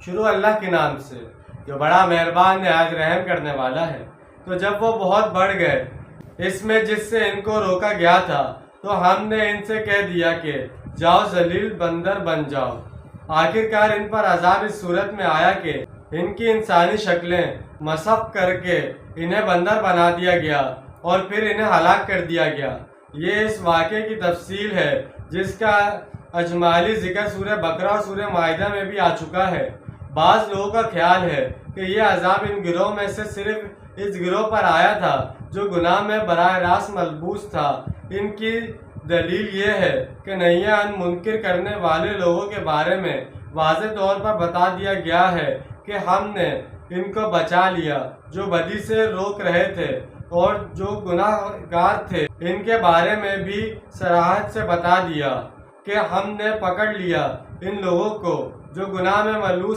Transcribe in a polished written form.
شروع اللہ کے نام سے جو بڑا مہربان نہایت رحم کرنے والا ہے۔ تو جب وہ بہت بڑھ گئے اس میں جس سے ان کو روکا گیا تھا، تو ہم نے ان سے کہہ دیا کہ جاؤ ذلیل بندر بن جاؤ۔ آخرکار ان پر عذاب اس صورت میں آیا کہ ان کی انسانی شکلیں مسخ کر کے انہیں بندر بنا دیا گیا اور پھر انہیں ہلاک کر دیا گیا۔ یہ اس واقعے کی تفصیل ہے جس کا اجمالی ذکر سورہ بقرہ اور سورہ مائدہ میں بھی آ چکا ہے۔ بعض لوگوں کا خیال ہے کہ یہ عذاب ان گروہ میں سے صرف اس گروہ پر آیا تھا جو گناہ میں براہ راست ملبوس تھا۔ ان کی دلیل یہ ہے کہ نہیان منکر کرنے والے لوگوں کے بارے میں واضح طور پر بتا دیا گیا ہے کہ ہم نے ان کو بچا لیا جو بدی سے روک رہے تھے، اور جو گناہ گار تھے ان کے بارے میں بھی صراحت سے بتا دیا کہ ہم نے پکڑ لیا ان لوگوں کو جو گناہ میں ملوث